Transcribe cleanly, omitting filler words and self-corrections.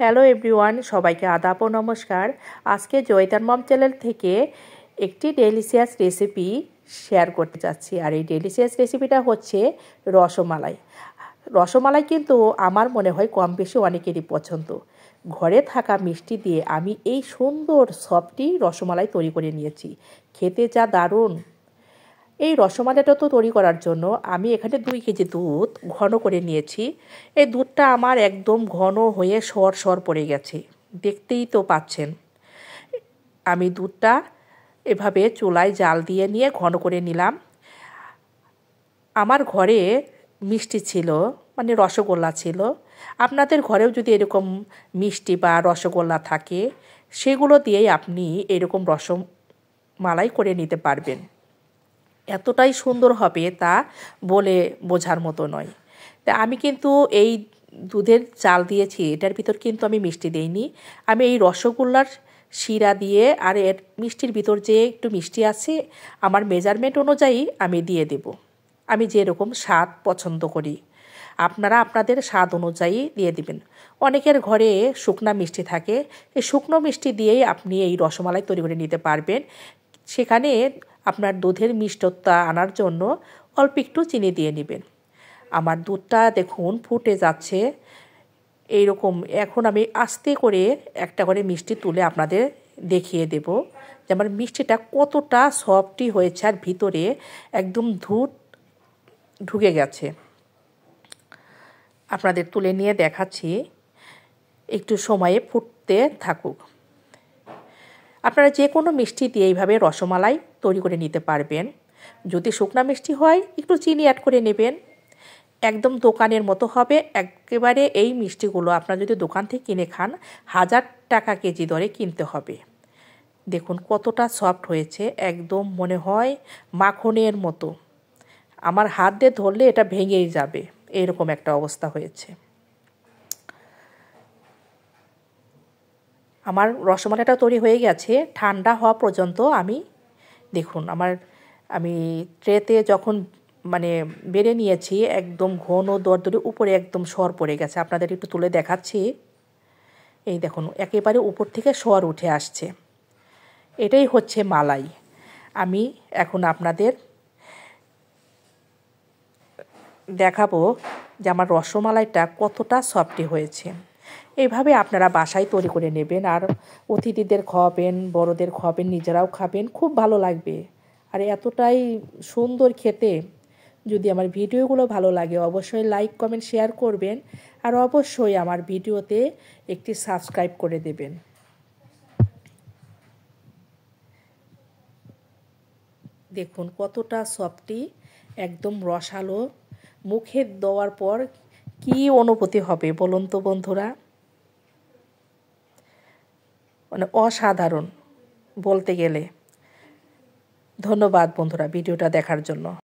Hello everyone, সবাইকে আদাব ও নমস্কার। আজকে জয়িতার মম চ্যানেল থেকে একটি ডেলিশিয়াস রেসিপি শেয়ার করতে যাচ্ছি। আর এই ডেলিশিয়াস রেসিপিটা হচ্ছে রসমালাই। রসমালাই কিন্তু আমার মনে হয় কম বেশি অনেকেরই পছন্দ। ঘরে থাকা মিষ্টি দিয়ে আমি এই সুন্দর সফটি রসমালাই তৈরি করে নিয়েছি। খেতে যা দারুণ! এই রসমালাইটা তো তৈরি করার জন্য আমি এখানে 2 কেজি দুধ ঘন করে নিয়েছি। এই দুধটা আমার একদম ঘন হয়ে সর পড়ে গেছে, দেখতেই তো পাচ্ছেন। আমি দুধটা এভাবে চুলায় জাল দিয়ে নিয়ে ঘন করে নিলাম। আমার ঘরে মিষ্টি ছিল, মানে রসগোল্লা ছিল। আপনাদের ঘরেও যদি এরকম মিষ্টি বা রসগোল্লা থাকে, সেগুলো দিয়েই আপনি এরকম রসমালাই করে নিতে পারবেন। এতটাই সুন্দর হবে তা বলে বোঝার মতো নয়। তা আমি কিন্তু এই দুধের চাল দিয়েছি, এটার ভিতর কিন্তু আমি মিষ্টি দেইনি। আমি এই রসগোল্লার শিরা দিয়ে আর এর মিষ্টির ভিতর যে একটু মিষ্টি আছে, আমার মেজারমেন্ট অনুযায়ী আমি দিয়ে দেব। আমি যেরকম স্বাদ পছন্দ করি, আপনারা আপনাদের স্বাদ অনুযায়ী দিয়ে দিবেন। অনেকের ঘরে শুকনা মিষ্টি থাকে, এই শুকনো মিষ্টি দিয়েই আপনি এই রসমালাই তৈরি করে নিতে পারবেন। সেখানে আপনার দুধের মিষ্টতা আনার জন্য অল্প একটু চিনি দিয়ে নেবেন। আমার দুধটা দেখুন ফুটে যাচ্ছে এইরকম। এখন আমি আস্তে করে একটা করে মিষ্টি তুলে আপনাদের দেখিয়ে দেব যে আমার মিষ্টিটা কতটা সফটই হয়েছে আর ভিতরে একদম দুধ ঢুকে গেছে। আপনাদের তুলে নিয়ে দেখাচ্ছি, একটু সময়ে ফুটতে থাকুক। আপনারা যে কোনো মিষ্টি দিয়ে এইভাবে রসমালাই তৈরি করে নিতে পারবেন। যদি শুকনা মিষ্টি হয় একটু চিনি অ্যাড করে নেবেন, একদম দোকানের মতো হবে একেবারে। এই মিষ্টিগুলো আপনারা যদি দোকান থেকে কিনে খান, 1000 টাকা কেজি দরে কিনতে হবে। দেখুন কতটা সফট হয়েছে, একদম মনে হয় মাখনের মতো। আমার হাত দিয়ে ধরলে এটা ভেঙেই যাবে, এরকম একটা অবস্থা হয়েছে। আমার রসমালাইটা তৈরি হয়ে গেছে। ঠান্ডা হওয়া পর্যন্ত দেখুন আমি ট্রেতে যখন বেড়ে নিয়েছি, একদম ঘন দরদরে উপরে একদম সর পড়ে গেছে। আপনাদের একটু তুলে দেখাচ্ছি, এই দেখুন একেবারে উপর থেকে সর উঠে আসছে। এটাই হচ্ছে মালাই। আমি এখন আপনাদের দেখাবো যে আমার রসমালাইটা কতটা সফটি হয়েছে। এইভাবে আপনারা বাসায় তৈরি করে নেবেন, আর অতিথিদের খাওয়াবেন, বড়দের খাওয়াবেন, নিজেরাও খাবেন, খুব ভালো লাগবে। আর এতটাই সুন্দর খেতে। যদি আমার ভিডিওগুলো ভালো লাগে অবশ্যই লাইক কমেন্ট শেয়ার করবেন, আর অবশ্যই আমার ভিডিওতে একটি সাবস্ক্রাইব করে দেবেন। দেখুন কতটা সফটি, একদম রসালো। মুখে দেওয়ার পর কী অনুভূতি হবে বলুন তো বন্ধুরা, অসাধারণ বলতে গেলে। ধন্যবাদ বন্ধুরা ভিডিওটা দেখার জন্য।